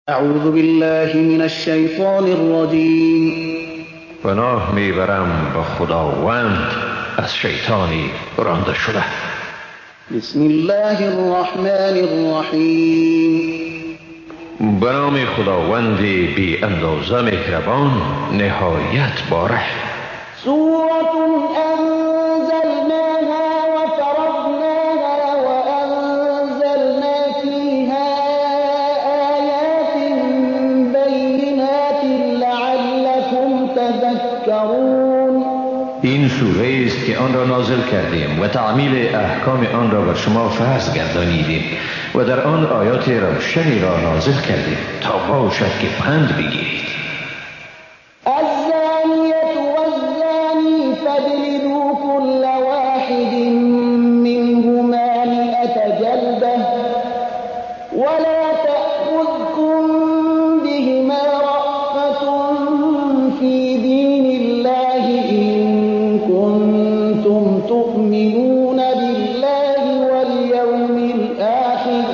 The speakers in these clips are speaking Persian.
اعوذ بالله من الشیطان الرجیم. پناه میبرم با خداوند از شیطانی رانده شده. بسم الله الرحمن الرحیم. به نام خداوند بی اندازه مهربان نهایت باره. سورة أنزلناها وفرضناها وأنزلنا فيها آيات بينات لعلكم تذكرون. این سوره است که آن را نازل کردیم و تعمیل احکام آن را بر شما فرض گردانیدیم و در آن آیات روشنی را نازل کردیم تا باشد که پند بگیرید. فاجلدوا كل واحد منهما 100 جلدة ولا تأخذكم بهما رأفة في دين الله إن كنتم تؤمنون بالله واليوم الآخر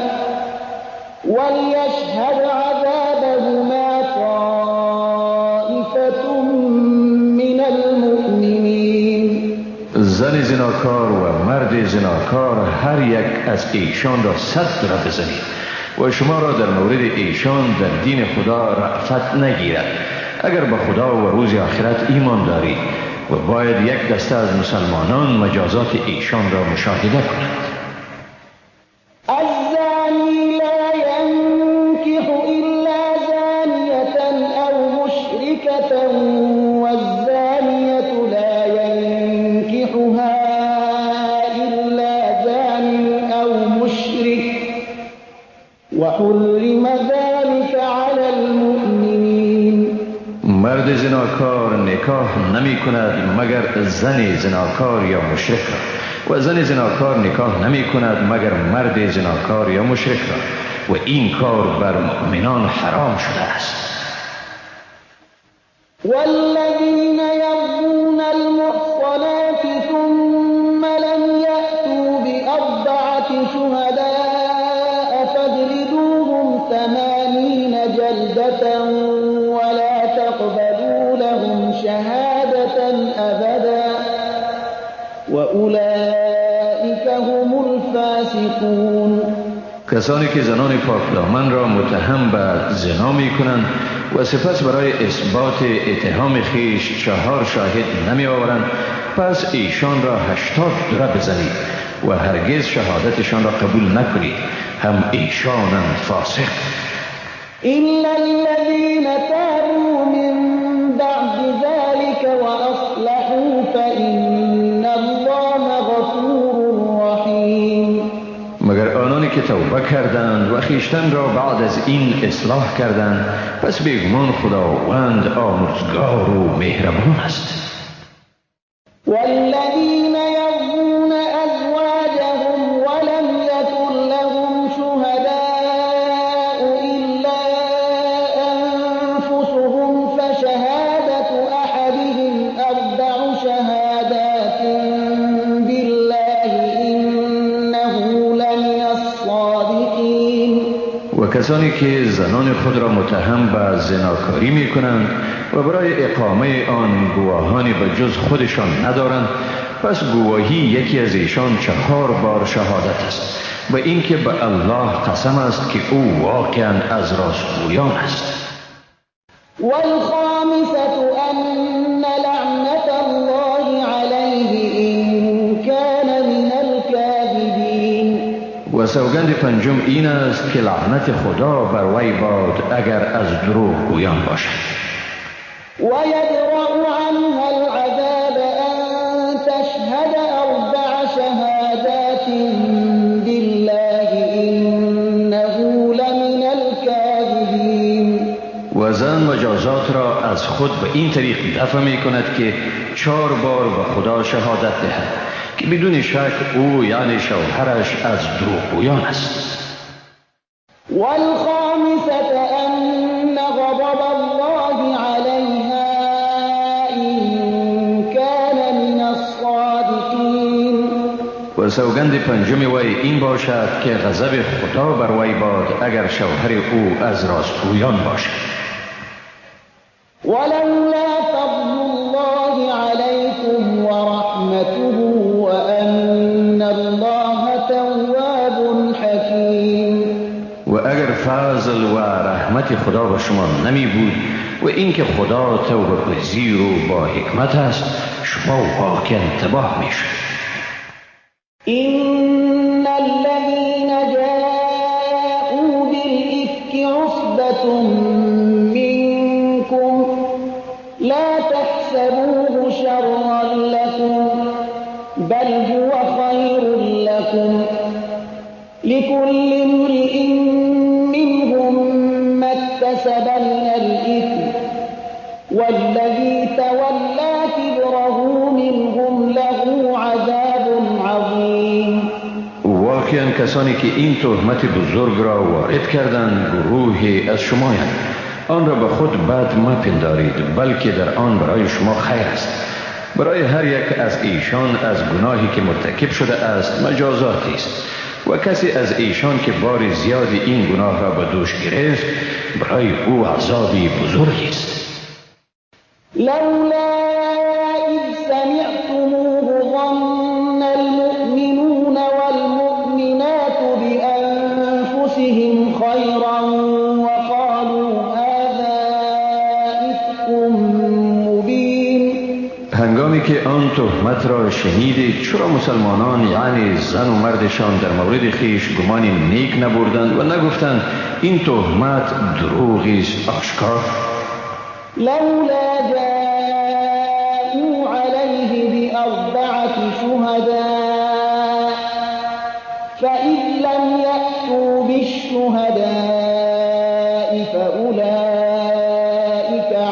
وليشهد عذابهما طائفة من المؤمنين. زن زناکار و مرد زناکار هر یک از ایشان را 100 را بزنید و شما را در مورد ایشان در دین خدا رأفت نگیرد اگر به خدا و روز آخرت ایمان دارید و باید یک دسته از مسلمانان مجازات ایشان را مشاهده کنند. الزانی لا ينكح إلا زانية أو مشركة والزانية لا ينكحها إلا زان أو مشرك وحرم ذلك على المؤمنين. مرد زناکار نکاح نمی کند مگر زن زناکار یا مشرک را و زن زناکار نکاح نمی کند مگر مرد زناکار یا مشرک را و این کار بر مؤمنان حرام شده است. والذين يرمون المحصنات ثم لم يأتوا بأربعة شهداء فاجلدوهم 80 جلدة ولا تقبلوا لهم شهادة أبدا وأولئك هم الفاسقون. کسانی که زنان پاکدامن را متهم به زنا می کنند و سپس برای اثبات اتهام خیش 4 شاهد نمی آورند پس ایشان را 80 دره بزنید و هرگز شهادتشان را قبول نکنید، هم ایشانند فاسق. إلا الذين تابوا من بعد ذلك وأصلحوا فإن الله غفور رحيم. مگر آنانی که توبه کردند و خیشتن را بعد از این اصلاح کردند پس بیگمان خداوند آمرزگار و مهربان است. والذين يرمون أزواجهم ولم يكن لهم شهداء إلا أنفسهم فشهادة أحدهم 4 شهادات بالله إنه لمن الصادقين. و کسانی که زنان خود را متهم به زناکاری می کنند و برای اقامه آن گواهانی به جز خودشان ندارند پس گواهی یکی از ایشان 4 بار شهادت است و اینکه به الله قسم است که او واقعا از راستگویان است. والخامسة أن لعنة الله عليه إن كان من الكاذبين. و سوگند پنجم این است که لعنت خدا بر وی باد اگر از دروغ گویان باشد. ويدرأ عنها العذاب أن تشهد 4 شهادات بالله إنه لمن الكاذبين. و زن مجازات را از خود به این طریق دفع می کند که 4 بار به خدا شهادت دهد که بدون شک او یعنی شوهرش از دروغگویان است. والخامسة أن غضب الله عليها إن كان من الصادقين. و و سوگند پنجم وی این باشد که غضب خدا بر وی باد اگر شوهر او از راستگویان باشد. ولولا فضل الله عليكم ورحمته وأن الله تواب حكيم. و اگر فضل و رحمت خدا به شما نمی بود و اینکه خدا توبه پذیر و با حکمت است، شما واقعا تباه می شد. إن الذين جاءوا بالإفك عصبة منكم لا تحسبوه شرا لكم بل هو خير لكم لكل امرئ منهم ما اكتسب من الإثم والذي تولى كبره منهم له عذاب عظیم. واقعا کسانی که این تهمت بزرگ را وارد کردند گروهی از شمایند. آن را به خود بد مپندارید، بلکه در آن برای شما خیر است. برای هر یک از ایشان از گناهی که مرتکب شده است مجازاتی است و کسی از ایشان که بار زیادی این گناه را به دوش گرفت برای او عذابی بزرگی است. لولا اذ سمعتموه ظن المؤمنون والمؤمنات بأنفسهم خيرا وقالوا هذا إفك مبين. هنگامی که آن تهمت را شنیدید چرا مسلمانان یعنی زن و مردشان در مورد خیش گمانی نیک نبردند و نگفتند این تهمت دروغی است آشکار؟ لولا جاءوا عليه بأربعة شهداء فإذ لم يأتوا بالشهداء فأولئك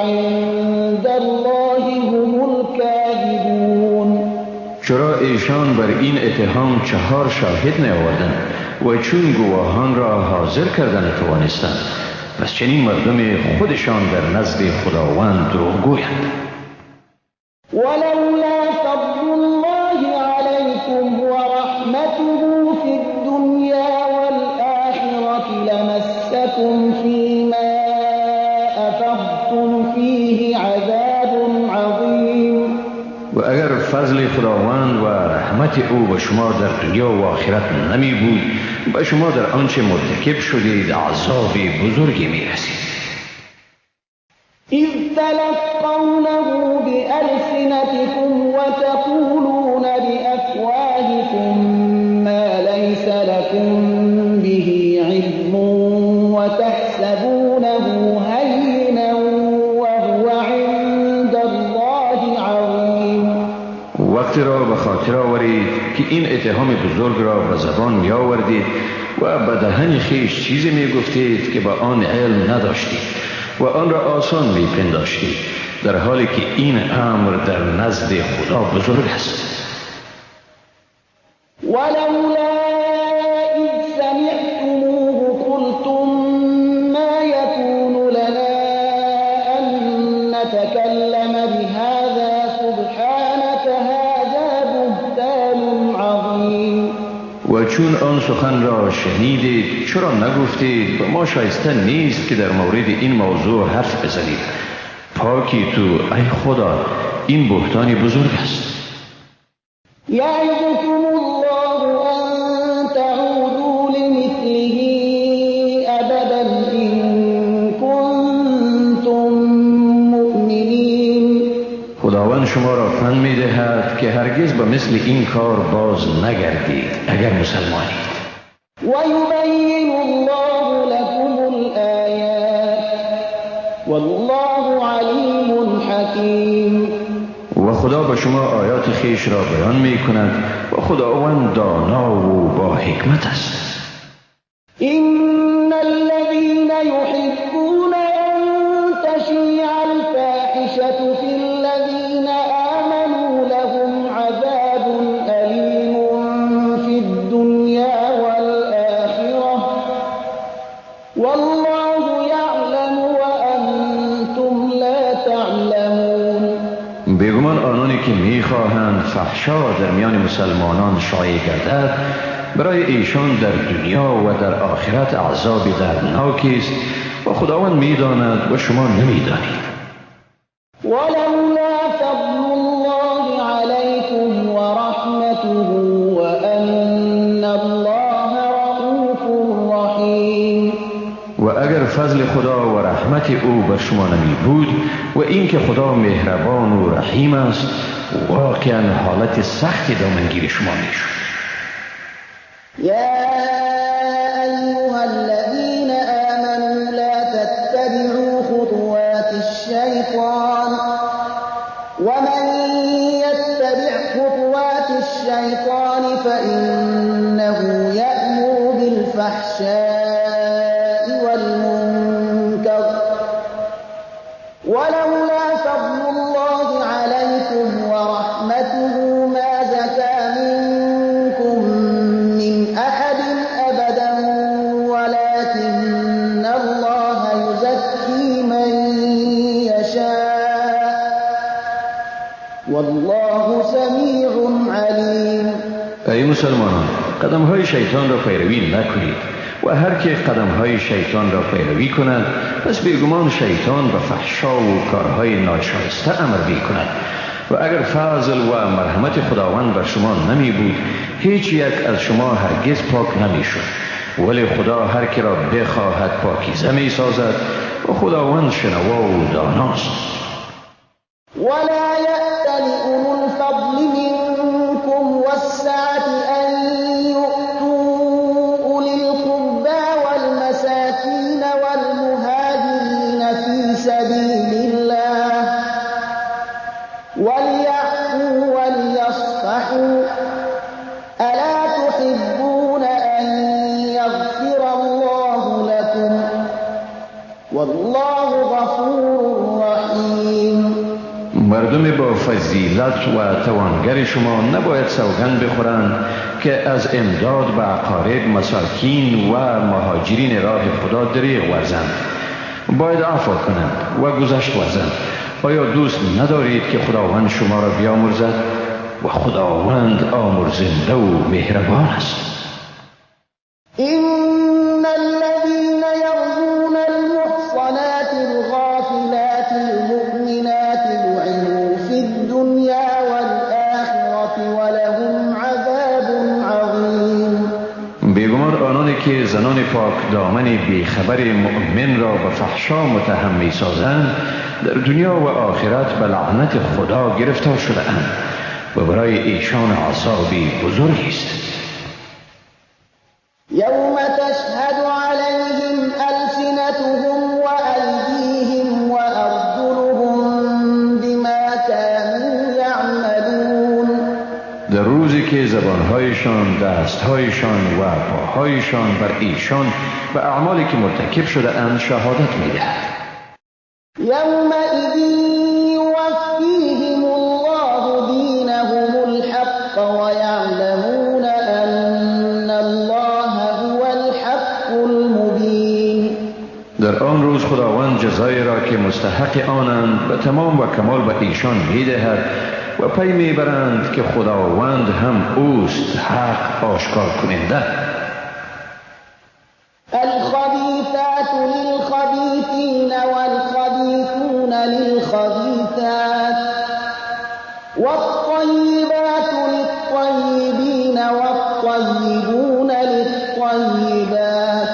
عند الله هم الكاذبون. چرا ایشان بر این اتهام 4 شاهد نیاوردند و چون گواهان را حاضر کردن توانستند، پس چنین مردم خودشان در نزد خداوند دروغگویند. ولولا فضل الله عليكم ورحمته في الدنيا والآخرة لمسكم فيما أفضتم فيه عذاب عظيم. و اگر فضل خداوند و رحمت او به شما در دنیا و آخرت نمی بود، به شما در آنچه مرتکب شدید عذاب بزرگی می رسید. إذ تلقونه بألسنتكم وتقولون بأفواهكم ما ليس لكم به علم وتحسبونه هينا وهو عند الله عظيم. وقتی را به خاطر آورید که این اتهام بزرگ را به زبان می آوردید و به دهن خیش چیزی می گفتید که به آن علم نداشتید و آن را آسان می پنداشتید، در حالی که این امر در نزد خدا بزرگ است. ولولا إذ سمعتموه قلتم ما يكون لنا أن نتكلم بهذا سبحانك هذا بهتان عظيم. و چون آن سخن را شنیدید چرا نگفتید به ما شایسته نیست که در مورد این موضوع حرف بزنید؟ پاکی تو ای خدا، این بهتانی بزرگ است. يعظكم الله أن تعودوا لمثله أبدا إن كنتم مؤمنين. خداوند شما را پند می دهد که هرگز به مثل این کار باز نگردید اگر مسلمانید. ويبين الله لكم الآيات والله عليم حكيم. و خدا به شما آیات خیش را بیان می کند و خداوند دانا و با حکمت است. إن الذين يحبون أن تشيع الفاحشة في الذين آمنوا لهم عذاب أليم في الدنيا والآخرة والله يعلم وأنتم لا تعلمون. بیگمان آنان آنانی که میخواهند فحشا در میان مسلمانان شایع گردد، برای ایشان در دنیا و در آخرت عذاب دردناکی است و خداوند میداند و شما نمیدانید. ولولا فضل الله عليكم ورحمته وأن الله رؤوف رحيم. و اگر فضل خدا و رحمت او بر شما نمی بود و اینکه خدا مهربان و رحیم است، واقعا حالت سخت دامنگیر شما میشد. يا أيها الذين آمنوا لا تتبعوا خطوات الشيطان ومن يتبع خطوات الشيطان فإنه يأمر بالفحشاء والمنكر ولولا فضل الله عليكم ورحمته ما زكى منكم من أحد أبدا ولكن الله يزكي من يشاء والله سميع عليم. ای مسلمانان، قدم های شیطان را پیروی نکنید و هر که قدم های شیطان را پیروی کند پس بیگمان شیطان به فحشا و کارهای ناشایسته امر می کند. و اگر فضل و مرحمت خداوند بر شما نمی بود هیچ یک از شما هرگز پاک نمی شد، ولی خدا هر که را بخواهد پاکیزه می سازد و خداوند شنوا و داناست. ولا يأتل أولو الفضل منكم والسعة أن يؤتوا أولي القربى والمساكين والمهاجرين في سبيل الله وليعفوا وليصفحوا ألا تحبون أن يغفر الله لكم والله غفور رحيم. مردم با فضیلت و توانگر شما نباید سوگند بخورند که از امداد به اقارب، مساکین و مهاجرین راه خدا دریغ ورزند. باید عفو کنند و گذشت ورزند. آیا دوست ندارید که خداوند شما را بیامرزد؟ و خداوند آمرزنده و مهربان است. إن الذين يرمون المحصنات الغافلات المؤمنات لعنوا في الدنيا والآخرة ولهم عذاب عظيم. بیگمان آنانی که زنان پاک دامن بیخبر مؤمن را به فحشا متهم می سازند در دنیا و آخرت به لعنت خدا گرفتار شده اند و برای ایشان عذابی بزرگی است. يوم تشهد عليهم ألسنتهم وأيديهم وأرجلهم بما كانوا يعملون. در روزی که زبانهایشان، دستهایشان و پاهایشان بر ایشان و اعمالی که مرتکب شده اند شهادت می‌دهد. يومئذ يوفيهم الله دينهم الحق ويعلمون أن الله هو الحق المبين. در آن روز خداوند جزای را که مستحق آنند به تمام و کمال به ایشان می‌دهد و پی میبرند که خداوند هم اوست حق آشکار کننده. الخبيثات للخبيثين والخبيثون للخبيثات والطيبات للطيبين والطيبون للطيبات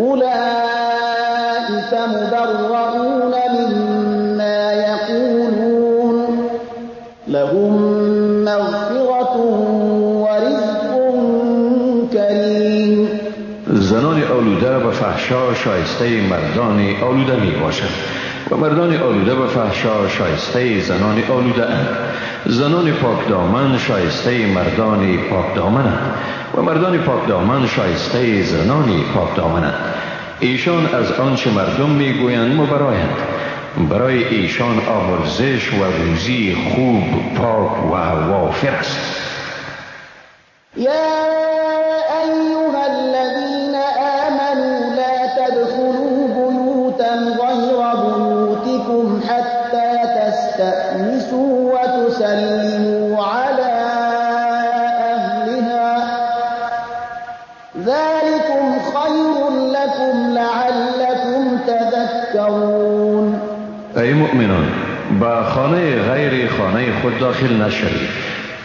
أولئك مبرؤون مما يقولون لهم مغفرة ورزق كريم. زنان آلوده به فحشا شایسته مردان آلوده می باشند و مردان آلوده به فحشا شایسته زنان آلوده اند. زنان پاک دامن شایسته مردان پاک دامن اند و مردان پاک دامن شایسته زنان پاک دامن اند. ایشان از آنچه مردم می گویند مبرایند. برای ایشان آمرزش و روزی خوب، پاک و وافر است. يا أيها الذين آمنوا لا تدخلوا بيوتا غير بيوتكم حتى تستأنسوا تذكرون. ای مؤمنان، با خانه غیر خانه خود داخل نشوید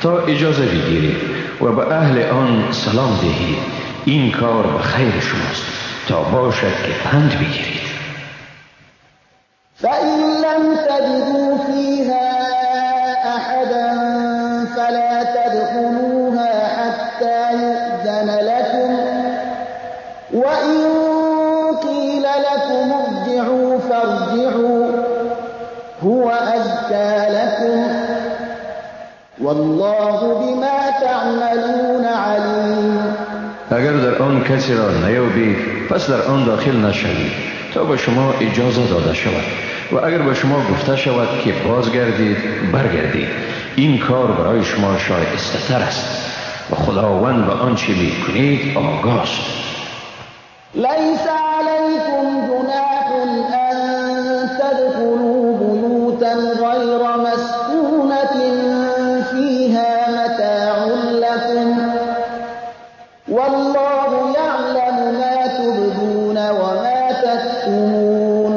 تا اجازه بگیرید و به اهل آن سلام دهید. این کار به خیر شماست تا باشد که پند بگیرید. فإن لم تجدوا فيها أحدا فلا تدخلوها حتى يؤذن لكم، وإن قيل لكم ارجعوا فارجعوا هو أزكى لكم والله بما تعملون عليم. اگر در آن کسی را نیابید پس در آن داخل نشوید تا به شما اجازه داده شود، و اگر به شما گفته شود که بازگردید برگردید. این کار برای شما شایسته تر است و خداوند به آنچه می کنید آگاه است. ليس عليكم جناح أن تدخلوا بيوتا غير مسكونة فيها متاع لكم والله يعلم ما تبدون وما تكتمون.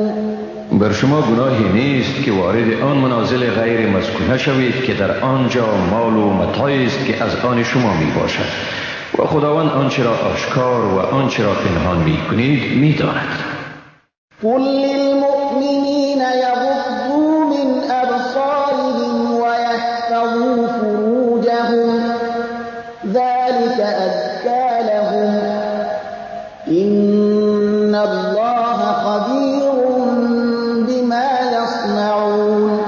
بر شما گناهی نیست که وارد آن منازل غیر مسکونه شوید که در آنجا مال و متاعی است که از آن شما می باشد و خداوند آنچه را آشکار و آنچه را پنهان می کنید می داند. قل للمؤمنين يغضوا من أبصارهم ويحفظوا فروجهم ذلك أزكى لهم إن الله خبير بما يصنعون.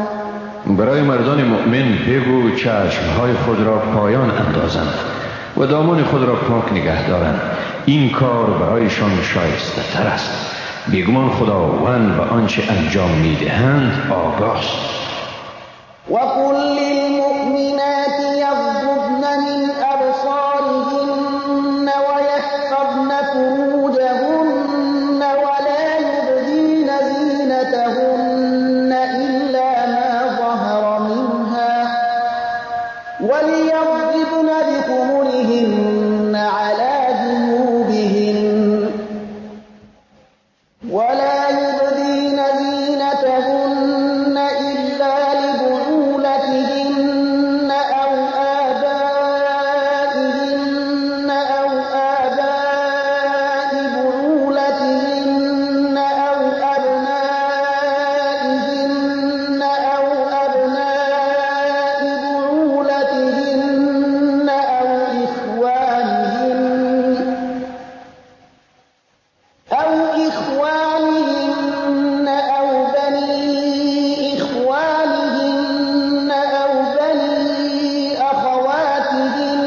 برای مردان مؤمن بگو چشمهای خود را پایان اندازند و دامان خود را پاک نگه دارند. این کار برایشان شایسته تر است. بیگمان خداوند به آنچه انجام میدهند آگاه است. وقل للمؤمنات يغضضن من أبصارهن ويحفظن فروجهن ولا يبدين زينتهن إلا ما ظهر منها وليضربن بخمرهن على جيوبهن ولا يبدين زينتهن إلا لبعولتهن أو آبائهن أو آباء بعولتهن أو أبنائهن أو أبناء بعولتهن أو إخوانهن أو بني إخوانهن أو بني أخواتهن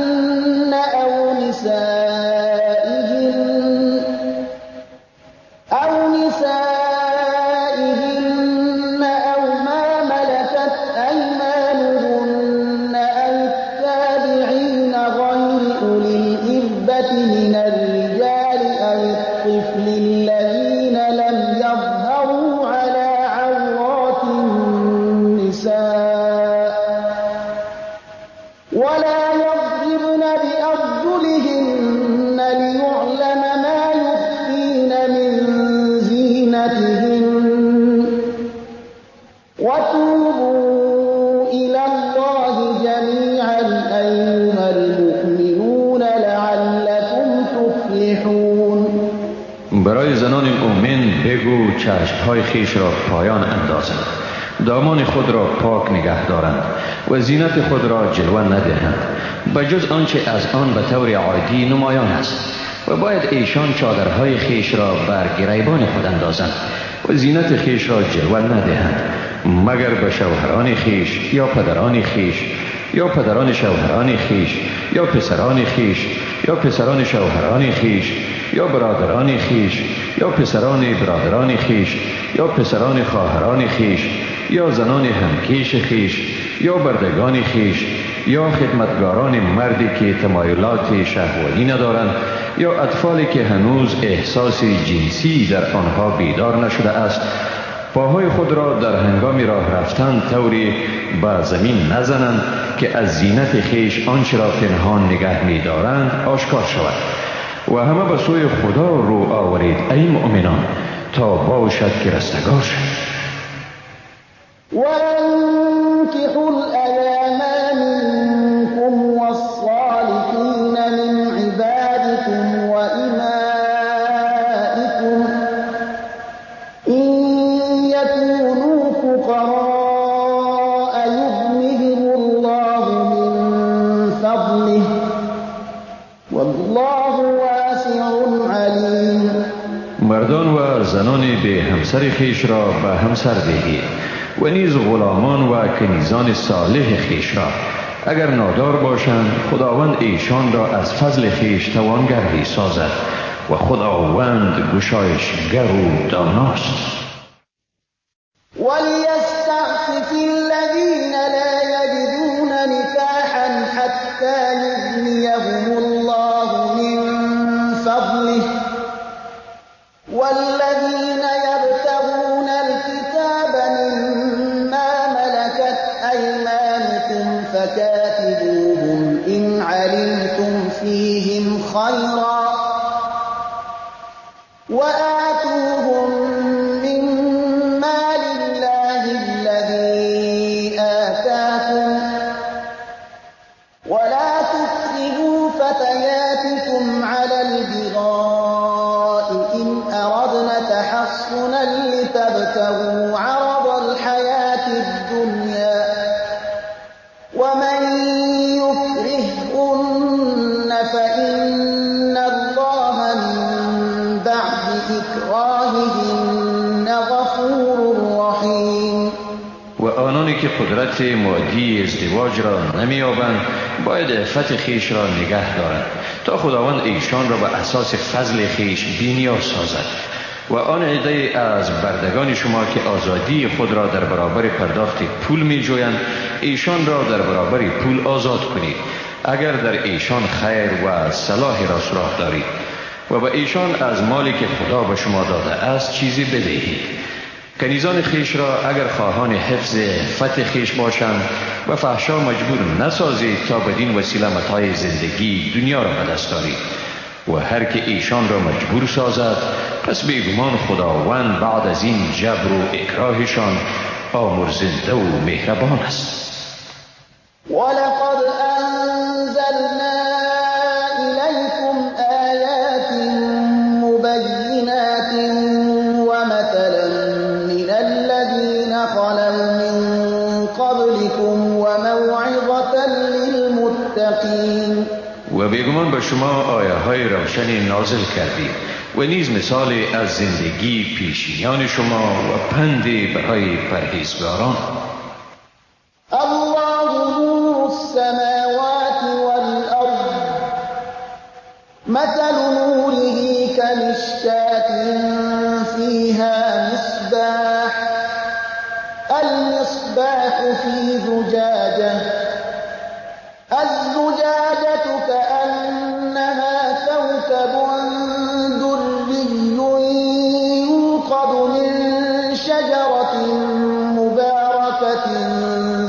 أو نسائهن أو ما ملكت أيمانهن أو التابعين غير أولي الإربة من الرجال أو الطفل الذين لم يظهروا على عورات النساء ولا يضربن بأرجلهن ليعلم ما يخفين من زينتهن وتوبوا إلى الله جميعا أيها المؤمنون لعلكم تفلحون. برای زنان مؤمن بگو چشمهای خیش را پایان اندازند، دامان خود را پاک نگه دارند و زینت خود را جلوه ندهند بجز آنچه از آن به طور عادی نمایان است، و باید ایشان چادرهای خیش را بر گریبان خود اندازند و زینت خیش را جلوه ندهند مگر به شوهران خیش یا پدران خیش یا پدران شوهران خیش یا پسران خیش یا پسران شوهران خیش یا برادران خیش یا پسران برادران خیش یا پسران خواهران خیش یا زنان همکیش خیش یا بردگان خیش یا خدمتگاران مردی که تمایلات شهوانی ندارند یا اطفالی که هنوز احساس جنسی در آنها بیدار نشده است، پاهای خود را در هنگام راه رفتن طوری به زمین نزنند که از زینت خیش آنچه را پنهان نگه می دارند آشکار شود. و همه به سوی خدا رو آورید ای مؤمنان، تا باشد که رستگار شد. وَأَنكِحُوا الْأَيَامَ مِنكُمْ وَالصَّالِحِينَ مِنْ عِبَادِكُمْ وَإِمَائِكُمْ إِنْ يَكُونُوا فُقَرَاءَ يُغْنِهِمُ اللَّهُ مِنْ فَضْلِهِ وَاللَّهُ وَاسِعٌ عَلِيمٌ. مردان و زنان به همسر خیش را به همسر دهید و نیز غلامان و کنیزان صالح خیش را اگر نادار باشند خداوند ایشان را از فضل خیش توانگر می سازد و خداوند گشایشگر و داناست. وَلْيَسْتَعْفِفِ الَّذِينَ لَا يَجِدُونَ نِكَاحًا حَتَّى يُغْنِيَهُمُ اللَّهُ مِنْ فَضْلِهِ وَالَّذِينَ يَبْتَغُونَ الْكِتَابَ مِمَّا مَلَكَتْ أَيْمَانُكُمْ فَكَاتِبُوهُمْ إِنْ عَلِمْتُمْ فِيهِمْ خَيْرًا وَآتُوهُمْ مِنْ مَالِ اللَّهِ الَّذِي آتَاكُمْ وَلَا تُكْرِهُوا فَتَيَاتِكُمْ عَلَى الْبِغَاءِ إِنْ أَرَدْنَ تَحَصُّنًا لِتَبْتَغُوا عَرَضَ الْحَيَاةِ الدُّنْيَا وَمَنْ يُكْرِههُّنَّ فَإِنَّ اللَّهَ مِنْ بَعْدِ إِكْرَاهِهِنَّ غَفُورٌ رَحِيمٌ. و آنانی که قدرت مادی ازدواج را نمی‌یابند باید عفت خیش را نگه دارند تا خداوند ایشان را به اساس فضل خیش بی‌نیاز سازد. و آن عده از بردگان شما که آزادی خود را در برابر پرداخت پول می‌جویند ایشان را در برابر پول آزاد کنید اگر در ایشان خیر و صلاح را سراغ دارید و به ایشان از مالی که خدا به شما داده است چیزی بدهید. کنیزان خیش را اگر خواهان حفظ عفت خیش باشند و فحشا مجبور نسازید تا بدین وسیله متاع زندگی دنیا را به دست دارید و هر که ایشان را مجبور سازد پس بیگمان خداوند بعد از این جبر و اکراهشان آمرزنده و مهربان است. وَلَقَدْ أَنزَلْنَا إِلَيْكُمْ آيَاتٍ مُبَيِّنَاتٍ وَمَثَلًا مِنَ الَّذِينَ خَلَوْا مِن قَبْلِكُمْ وَمَوْعِظَةً لِلْمُتَّقِينَ. و بیگمان به شما آیه های روشنی نازل کردیم و نیز مثال از زندگی پیشینیان شما و پندی برای پرهیزگاران. الله نور السماوات والأرض مثل نوره كمشكاة فيها مصباح المصباح في زجاجة الزجاجة كأنها كوكب دري يوقد من شجرة مباركة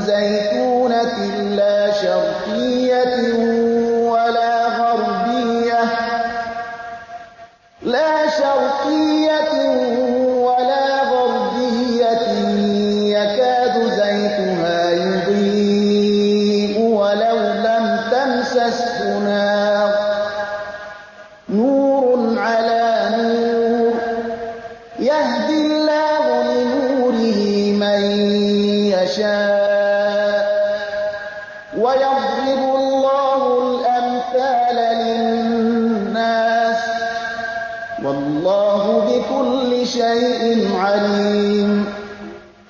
زيتونة لا شرقية ولا غربية يكاد زيتها يضيء ولو لم تمسسه نار نور على نور يهدي الله لنوره من يشاء ويضرب الله الأمثال للناس والله بكل شيء عليم.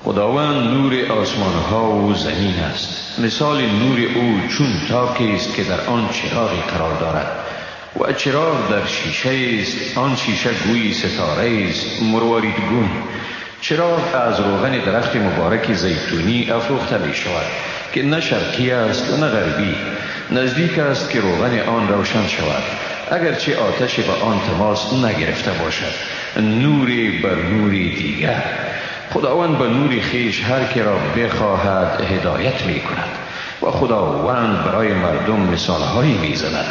خداوند نور آسمان ها و زمین است. مثال نور او چون تاکی است که در آن چراغی قرار دارد و چراغ در شیشه است. آن شیشه گویی ستاره است مرواریدگون. چراغ از روغن درخت مبارک زیتونی افروخته می شود که نه شرقی است و نه غربی. نزدیک است که روغن آن روشن شود اگرچه آتش به آن تماس نگرفته باشد. نوری بر نوری دیگر. خداوند به نور خیش هر که را بخواهد هدایت می کند و خداوند برای مردم مثالهایی می زند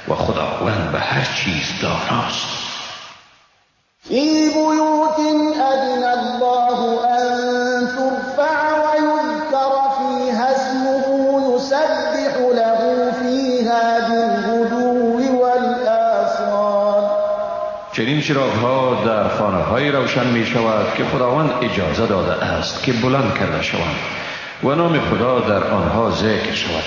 و خداوند به هر چیز داناست. فی بیوت چنین چراغ‌ها در خانه‌های روشن می‌شود که خداوند اجازه داده است که بلند کرده شوند و نام خدا در آنها ذکر شود.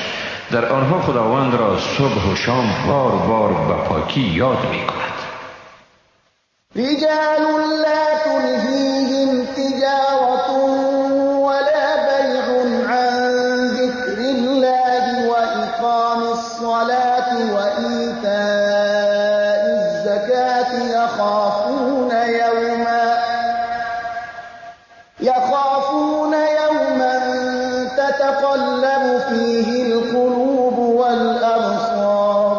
در آنها خداوند را صبح و شام بار بار به پاکی یاد می‌کند. رجال لا تلهيهم تجارة ولا بيع عن ذكر الله وإقام الصلاة وإيتاء الزكاة يخافون يوما تتقلب فيه القلوب والأبصار.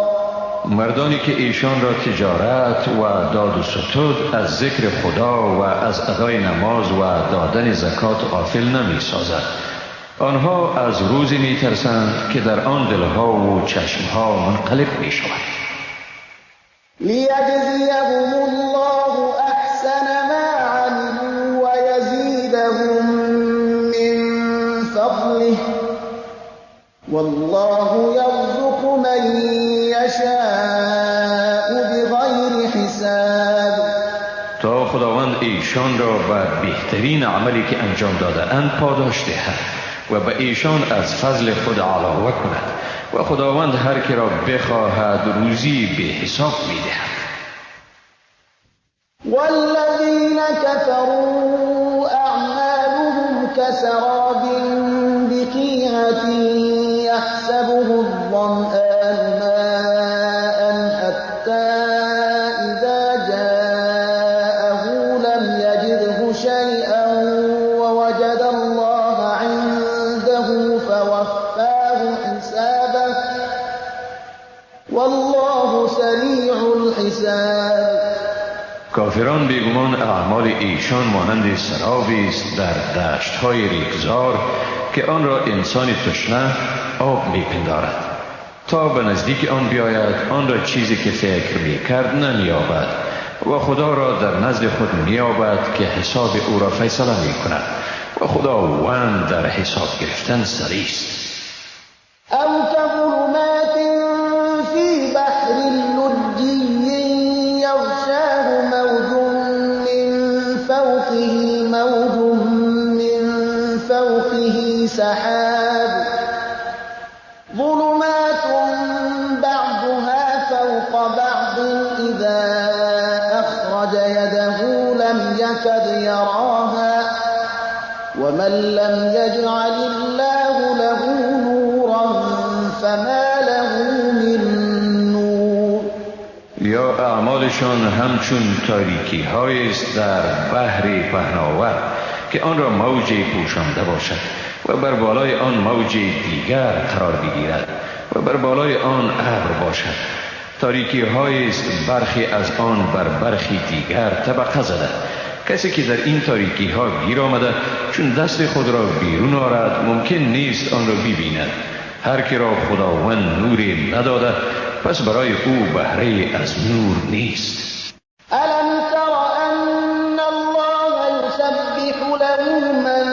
مردانی که ایشان را تجارت و داد و ستود از ذکر خدا و از ادای نماز و دادن زکات غافل نمی سازد. آنها از روزی می ترسند که در آن دلها و چشمها منقلب می شود. لیجزیهم الله احسن ما عملوا و یزیدهم من فضله والله یرزق من یشاء بغیر حساب. تا خداوند ایشان را به بهترین عملی که انجام داده اند پاداش دهد و به ایشان از فضل خود علاوه کند و خداوند هر که را بخواهد روزی به حساب می دهد. والذین كفروا اعمالهم كسراب بقيعة يحسبه الظمآن ماء حتى إذا جاءه لم يجده شيئا ووجد الله عنده فوفاه حسابه والله سریع الحساب. کافران بیگمان اعمال ایشان مانند سرابی است در دشت‌های ریگزار که آن را انسان تشنه آب میپندارد تا به نزدیک آن بیاید آن را چیزی که فکر میکرد نمییابد و خدا را در نزد خود مییابد که حساب او را فیصله میکند و خداوند در حساب گرفتن سریع است. او كظلمات في بحر لجي يغشاه موج من فوقه سحاب ظلمات بعضها فوق بعض إذا أخرج يده لم يكد يراها ومن لم يجعل الله له نورا فما له من نور. یا اعمالشان همچون تاریکی های است در بحر پهناور که آن را موجی پوشانده باشد و بر بالای آن موجی دیگر قرار بگیرد و بر بالای آن ابر باشد. تاریکی های است برخی از آن بر برخی دیگر طبقه زده. کسی که در این تاریکی ها گیر آمده چون دست خود را بیرون آرد ممکن نیست آن را ببیند. هر که را خداوند نوری نداده پس برای او بهره از نور نیست. الم تر ان الله یسبح له من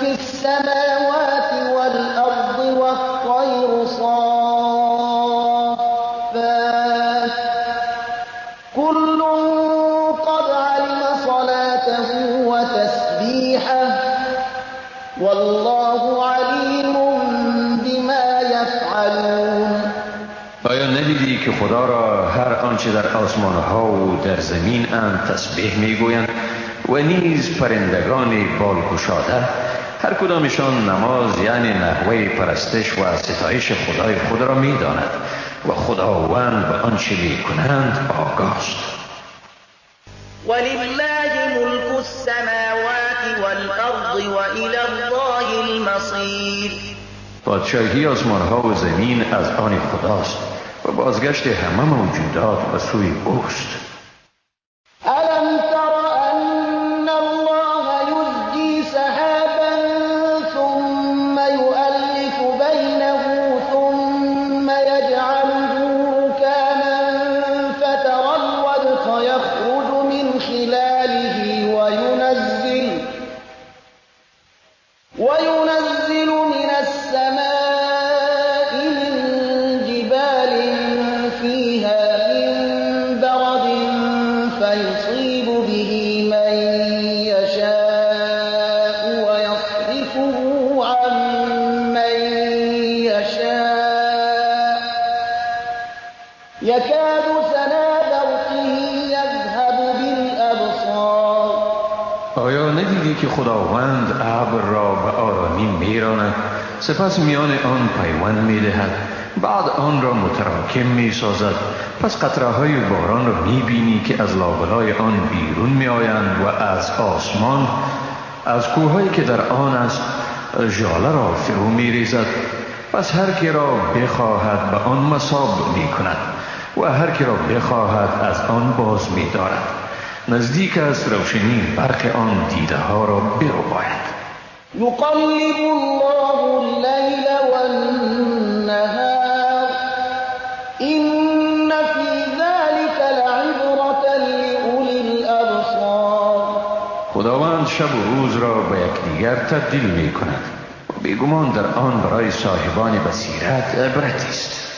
فی السماوات والارض والطیر صافات كل قد علم صلاته وتسبیحه والله علیم بما یفعلون. آیا ندیدی که خدا را هر آنچه در آسمان ها و در زمین اند تسبیح میگویند و نیز پرندگان بالگشاده هر کدامشان نماز یعنی نحوه پرستش و ستایش خدای خود را میداند و خداوند به آنچه میکنند آگاه است. ولله ملك السماوات والأرض وإلى الله المصير. پادشاهی آسمان ها و زمین از آن خداست و بازگشت همه موجودات به سوی اوست. الم تر ان الله یزجی سحابا ثم یؤلف بینه ثم یجعله رکاما فترى الودق یخرج من خلاله وينزل من السماء من جبال فيها من برد آیا ندیدی که خداوند ابر را به آرامی میراند، سپس میان آن پیوند میدهد، بعد آن را متراکم میسازد، پس قطره های باران را میبینی که از لابلای آن بیرون میآیند و از آسمان از کوهایی که در آن است ژاله را فرو میریزد. پس هر کی را بخواهد به آن مصاب میکند و هر کی را بخواهد از آن باز می‌دارد. نزدیک است روشنی برق آن دیده ها را برباید. يقلب الله الليل والنهار إن في ذلك لعبرة لأولي الأبصار. خداوند شب و روز را به یکدیگر تبدیل می‌کند و بیگمان در آن برای صاحبان بصیرت عبرتی است.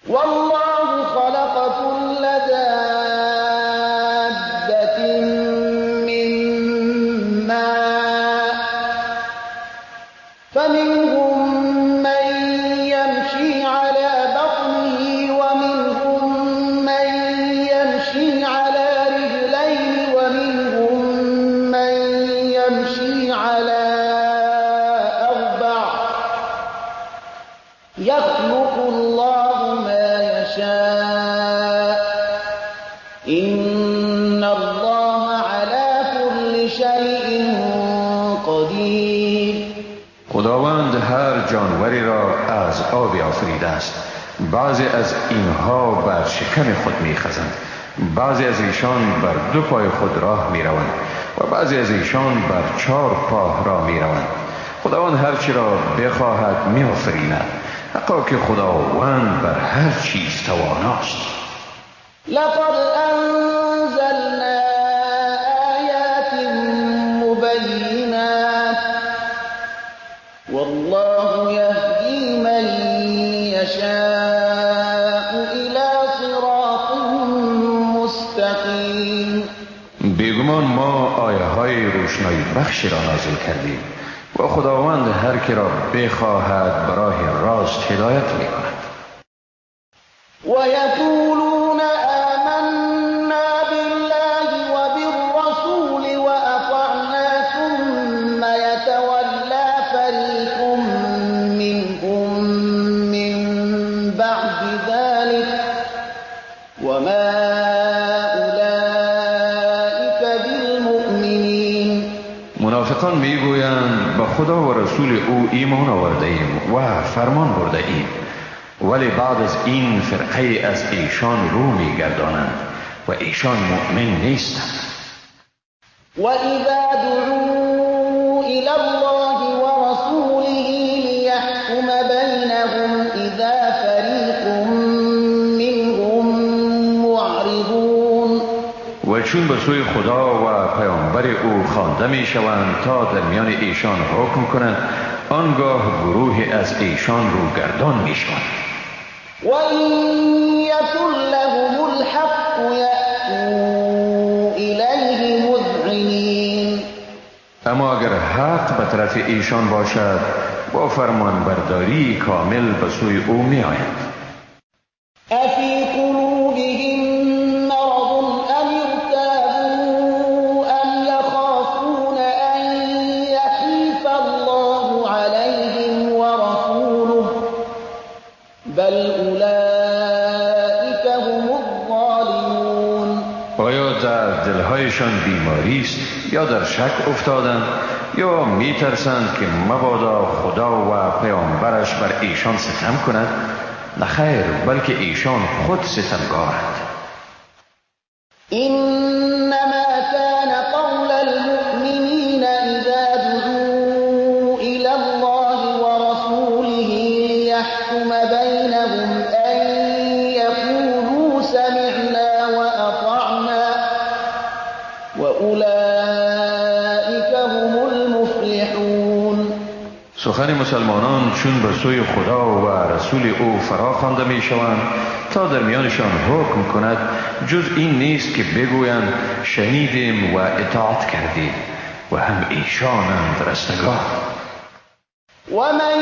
والله خلق كل دابة من ماء فمنهم من يمشي على بطنه ومنهم من يمشي على رجلين ومنهم من يمشي على أربع يخلق الله ما يشاء إن الله على كل شيء قدير. خداوند هر جانوری را از آب آفریده است. بعضی از اینها بر شکم خود میخزند، بعضی از ایشان بر دو پای خود راه میروند و بعضی از ایشان بر 4 پا راه میروند. خداوند هر چی را بخواهد میآفریند، حقا که خداوند بر هر چیز تواناست. لقد أنزلنا آيات مبينات والله يهدي من يشاء إلى صراط مستقيم. بیگمان ما آیه های روشنایی بخشی را نازل کردیم و خداوند هر کی را بخواهد به راه راست هدایت می کند. ويقولون آمنا بالله وبالرسول وأطعنا ثم يتولى فريق منهم من بعد ذلك وما أولئك بالمؤمنين. منافقان میگویند به خدا و رسول او ایمان آورده ایم و فرمان برده ایم، ولی بعد از این فرقه از ایشان رو میگردانند و ایشان مؤمن نیستند. وإذا دعوا إلى الله ورسوله ليحكم بينهم إذا فريق منهم معرضون. و چون به سوی خدا و پیامبر او خوانده می شوند تا در میان ایشان حکم کنند، آنگاه گروهی از ایشان روگردان می شوند. وإن يكن لهم الحق يأتوا إليه مذعنين. اما اگر حق به طرف ایشان باشد، با فرمان برداری کامل به سوی او می آیند. أفي قلوبهم مرض أم ارتابوا أم يخافون أن يحيف الله عليهم ورسوله بل أولئك هم الظالمون. آیا در دلهایشان بیماری است یا در شک افتادند یا می ترسند که مبادا خدا و پیامبرش بر ایشان ستم کند؟ نخیر، بلکه ایشان خود ستمگارند. إنما كان قول المؤمنين إذا دعوا إلى الله ورسوله ليحكم بينهم أن يقولوا سمعنا وأطعنا وأولئك هم المفلحون. سخن مسلمانان چون به سوی خدا و رسول او فرا خوانده می شوند تا در میانشان حکم کند، جز این نیست که بگویند شنیدیم و اطاعت کردیم و هم ایشانند رستگار. ومن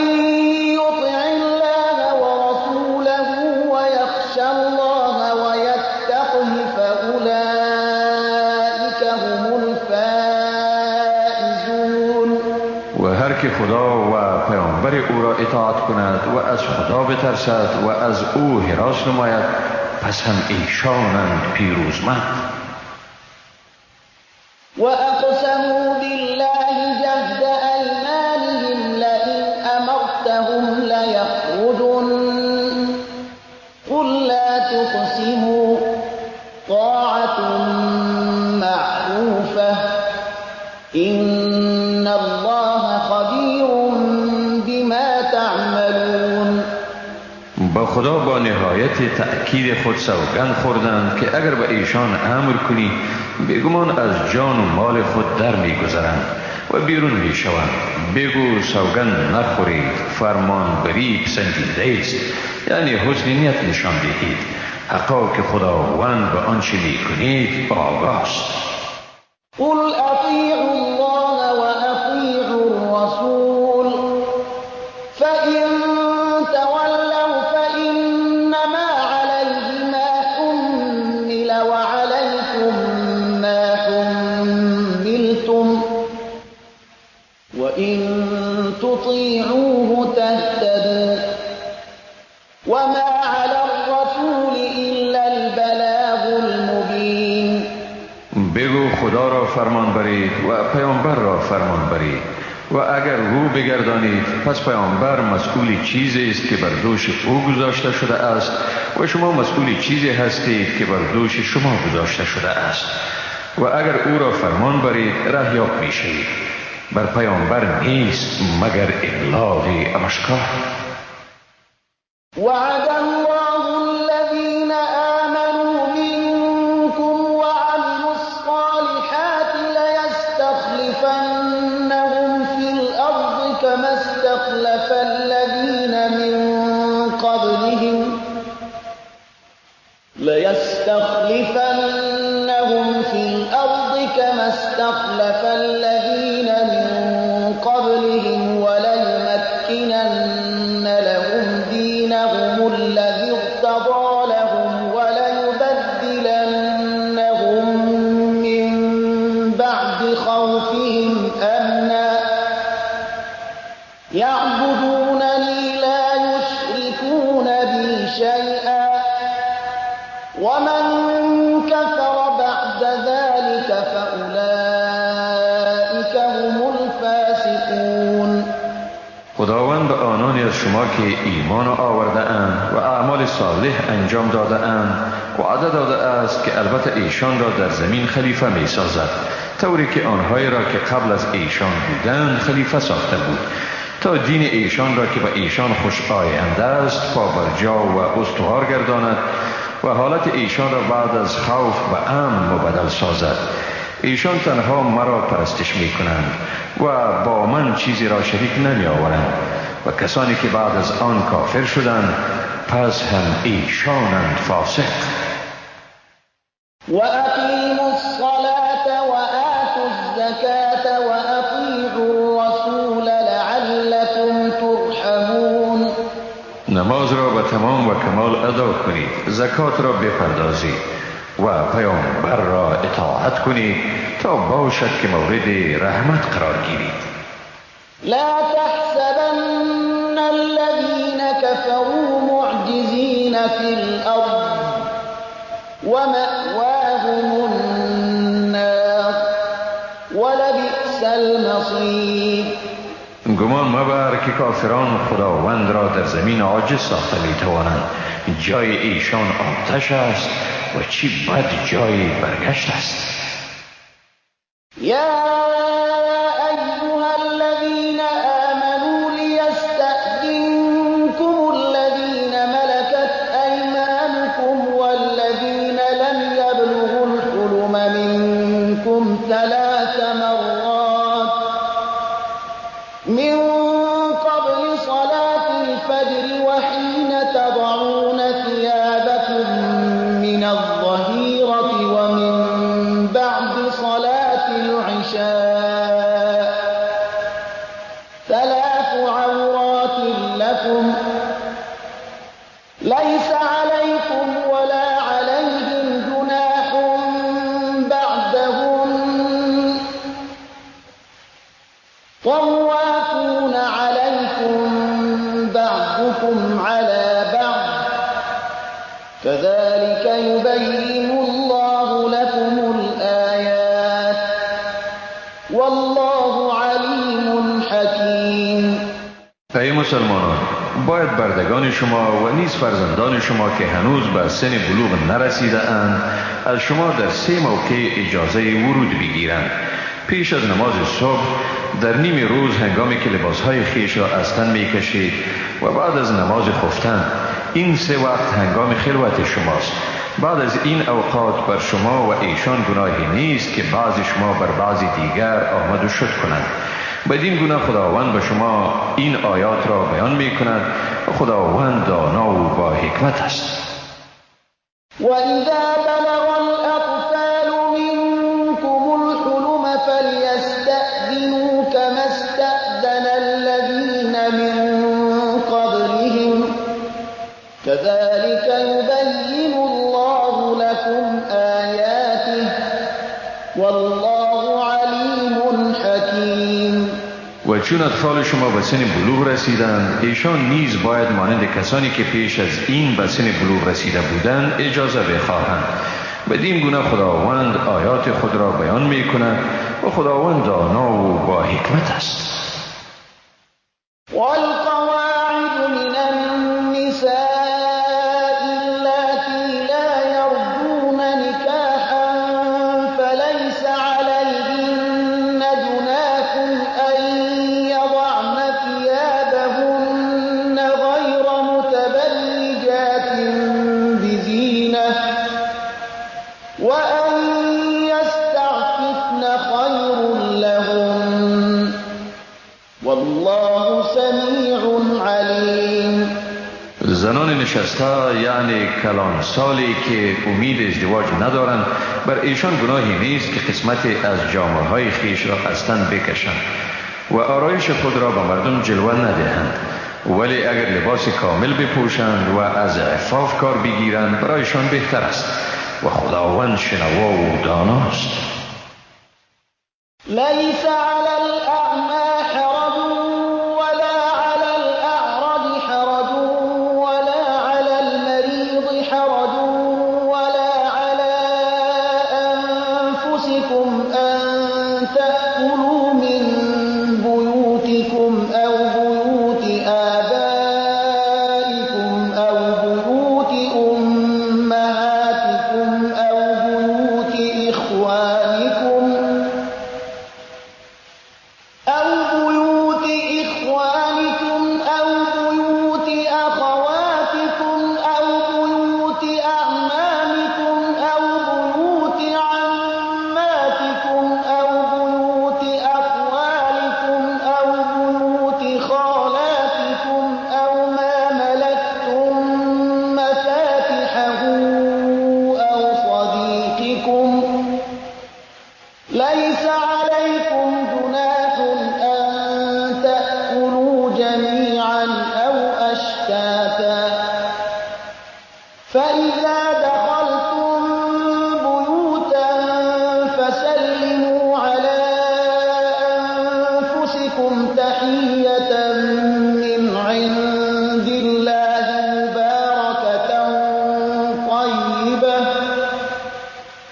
يطع الله ورسوله ويخشى الله ويتقه فأولئك هم الفائزون. که خدا و پیامبر او را اطاعت کند و از خدا بترسد و از او هراس نماید، پس هم ایشانند پیروزمند. وأقسموا بالله جهد أيمانهم لئن أمرتهم ليخرجن قل لا تقسموا طاعة معروفة إن الله خبير بما تعملون. با خدا با نهایت تأکید خود سوگند خوردند که اگر به ایشان امر کنی بیگمان از جان و مال خود در میگذرند و بیرون میشوند. بگو سوگند نخورید، فرمان بری پسندیده است، یعنی حسن نیت نشان دهید. حقا که خداوند به آنچه میکنید آگاه است. قل أطيعوا الله وأطيعوا الرسول فإن تولوا فإنما عليه ما حمل وعليكم ما حملتم وإن تطيعوه تهتدوا وما على الرسول إلا البلاغ المبين. بگو خدا را فرمان برید و پیامبر را فرمان برید و اگر رو بگردانید پس پیامبر مسئول چیزی است که بر دوش او گذاشته شده است و شما مسئول چیزی هستید که بر دوش شما گذاشته شده است. و اگر او را فرمان برید رهیاب میشوید. بر پیامبر نیست مگر ابلاغ آشکار. وعد الله الذين آمنوا منكم وعملوا الصالحات ليستخلفنهم في الأرض كما استخلف الذين من قبلهم وليمكنن لهم دينهم الذي ارتضى لهم وليبدلنهم من بعد خوفهم أمنا يعبدونني لا يشركون بي شيئا ومن كفر بعد ذلك فأولئك هم الفاسقون. خداوند به آنانی از شما که ایمان آورده اند و اعمال صالح انجام داده اند وعده داده است که البته ایشان را در زمین خلیفه می سازد، طوری که آنهایی را که قبل از ایشان بودند خلیفه ساخته بود تا دین ایشان را که به ایشان خوش آینده است پا بر جا و استوار گرداند و حالت ایشان را بعد از خوف به امن مبدل سازد. ایشان تنها مرا پرستش می کنند و با من چیزی را شریک نمی آورند و کسانی که بعد از آن کافر شدند پس هم ایشانند فاسق. وأقيموا الصلاة وآتوا الزكاة وأطيعوا الرسول لعلكم ترحمون. نماز را به تمام و کمال ادا کنید، زکات را بپردازید و پیامبر را اطاعت کنید تا باشد که مورد رحمت قرار گیرید. لا تحسبن الذين كفروا معجزين في الأرض ومأواهم النار ولبئس المصير. گمان مبر که کافران خداوند را در زمین عاجز ساخته می توانند. جای ایشان آتش است و چی بد جای برگشت است. یا ایها الذین آمنوا لیستأذنکم الذین ملكت ایمانکم والذین لم یبلغوا الحلم منکم 3 مرات من قبل صلاة الفجر وحين تضعون ثيابكم من الظهيرة ومن بعد صلاة العشاء 3 عورات لكم ليس عليكم ولا عليهم جناح بعدهم طوافون والله علیم حکیم. ای مسلمانان، باید بردگان شما و نیز فرزندان شما که هنوز به سن بلوغ نرسیده اند از شما در 3 موقع اجازه ورود بگیرند. پیش از نماز صبح، در نیم روز هنگامی که لباسهای خیش را از تن می کشید و بعد از نماز خفتن. این 3 وقت هنگام خلوت شماست. بعد از این اوقات بر شما و ایشان گناهی نیست که بعض شما بر بعض دیگر آمد و شد کنند. بدین گونه خداوند به شما این آیات را بیان می کند و خداوند دانا و با حکمت است. وَإِذَا بَلَغَ الْأَطْفَالُ مِنكُمُ الْحُلُمَ فَلْيَسْتَأْذِنُوا كَمَا اسْتَأْذَنَ الَّذِينَ مِن قَبْلِهِمْ كَذَلِكَ يُبَيِّنُ اللَّهُ لَكُمْ آيَاتِهِ وَاللَّهُ عَلِيمٌ حَكِيمٌ. و چون اطفال شما به سن بلوغ رسیدند، ایشان نیز باید مانند کسانی که پیش از این به سن بلوغ رسیده بودند اجازه بخواهند. بدین گونه خداوند آیات خود را بیان می کند و خداوند دانا و با حکمت است. والقواعد من النساء اللاتي لا يرجون نكاحا فليس عليهن جناح أن يضعن ثيابهن غير متبرجات بزينة وأن يستعففن خير لهن والله سمیع علیم. زنان نشسته یعنی کلان سالی که امید ازدواج ندارند، بر ایشان گناهی نیست که قسمتی از جامه های خیش را از تن بکشند و آرایش خود را به مردم جلوه ندهند، ولی اگر لباس کامل بپوشند و از عفاف کار بگیرند برایشان بهتر است و خداوند شنوا و داناست. لیس علی الاعمى حرج ولا علی الاعرج حرج ولا علی المریض حرج ولا علی انفسكم ان تأكلوا من بيوتكم او بيوت آبائكم او بيوت امهاتكم او بيوت اخوانكم أو بيوت إخوانكم أو بيوت أخواتكم أو بيوت أعمامكم أو بيوت عماتكم أو بيوت أخوالكم أو بيوت خالاتكم أو ما ملكتم مفاتحه أو صديقكم. ليس عليكم جناح أن تأكلوا جميعا أو أشتاتا فإذا دخلتم بيوتا فسلموا على أنفسكم تحية من عند الله مباركة طيبة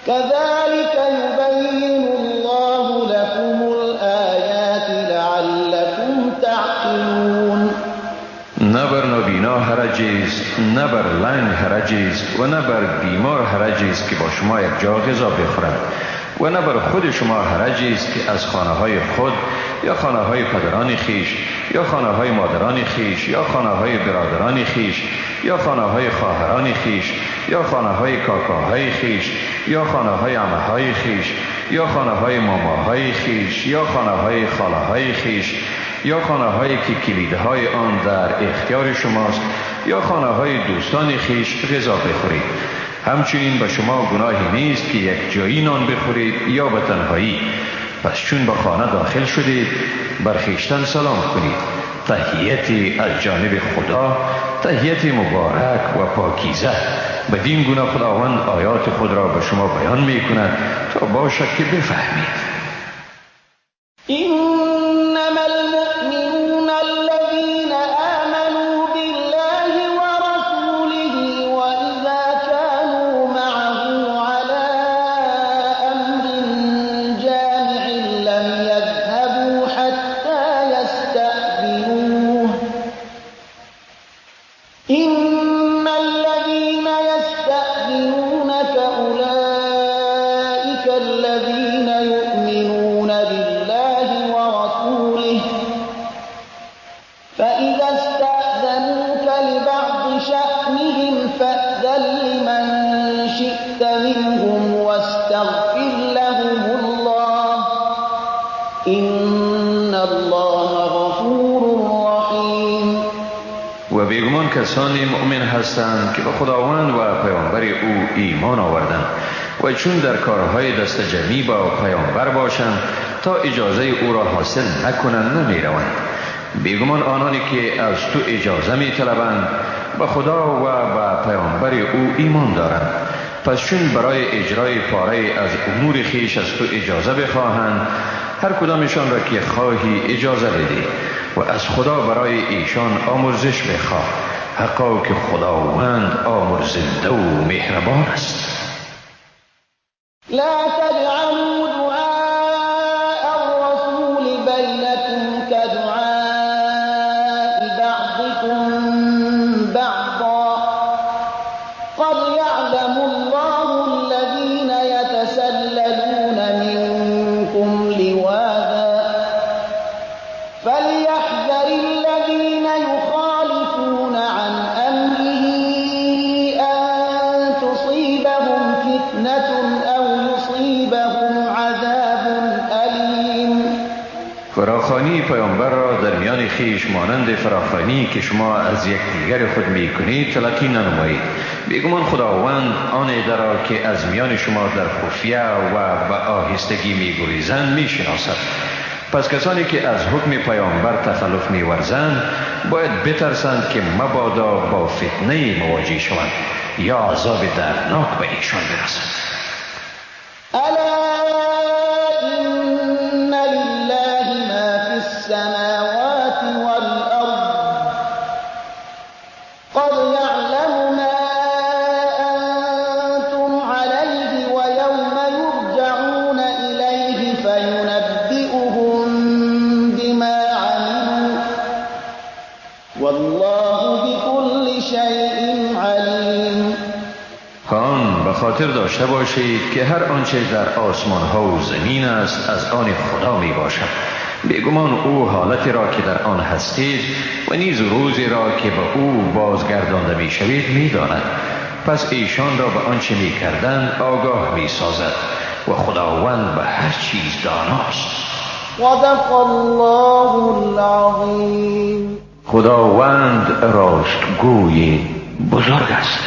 كذلك يبين الله لكم الآيات لعلكم تعقلون. نه بر نابینا حرجی است، نه بر لنگ حرجی است و نه بر بیمار حرجی است که با شما یک جا غذا بخورند و نه بر خود شما حرجی است که از خانه های خود یا خانه های پدران خیش یا خانه های مادران خیش یا خانه های برادران خیش یا خانه های خواهران خیش یا خانه های کاکاهای خیش یا خانه های عمه های خیش یا خانه های ماماهای خیش یا خانه های خاله های خیش یا خانه هایی که کلیدهای آن در اختیار شماست یا خانه های دوستان خیش غذا بخورید. همچنین به شما گناهی نیست که یک جایی نان بخورید یا به تنهایی. پس چون به خانه داخل شدید بر خویشتن سلام کنید. تحیتی از جانب خدا، تحیت مبارک و پاکیزه. بدین گونه خداوند آیات خود را به شما بیان می کند تا باشد که بفهمید. إنما المؤمنون الذين آمنوا بالله ورسوله وإذا كانوا معه على أمر جامع لم يذهبوا إن الله غفور رحيم. و بیگمان کسانی مؤمن هستند که به خداوند و پیامبر او ایمان آوردند و چون در کارهای دست جمعی با پیامبر باشند تا اجازه او را حاصل نکنند نمی روند. بیگمان آنانی که از تو اجازه می طلبند به خدا و به پیامبر او ایمان دارند، پس چون برای اجرای پاره از امور خیش از تو اجازه بخواهند، هر کدامشان را که خواهی اجازه بده و از خدا برای ایشان آمرزش بخواه، حقا که خداوند آمرزنده و مهربان است. لا تجعلوا دعاء الرسول بينكم كدعاء بعضكم بعضا قد يعلم الله الذين يتسللون منكم لواذا فليحذر الذين يخالفون عن أمره أن تصيبهم فتنة أو يصيبهم عذاب أليم. فراخوانی پیامبر را در میان خیش مانند فراخوانی که شما از یکدیگر خود میکنید تلقی ننمایید. بیگمان خداوند آن عده را که از میان شما در خفیه و به آهستگی میگریزند میشناسد. پس کسانی که از حکم پیامبر تخلف میورزند باید بترسند که مبادا با فتنه مواجه شوند یا عذاب دردناک به ایشان برسد. ألا إن لله ما في السماوات والأرض قد يعلم ما أنتم عليه ويوم يرجعون إليه فينبئهم بما عملوا والله بكل شيء عليم. آن به خاطر داشته باشید که هر آنچه در آسمان ها و زمین است از آن خدا می باشد. بیگمان او حالتی را که در آن هستید و نیز روزی را که به او بازگردانده می شوید می داند. پس ایشان را به آنچه می کردند آگاه می سازد و خداوند به هر چیز داناست. صدق الله العظیم. خداوند راستگوی بزرگ است.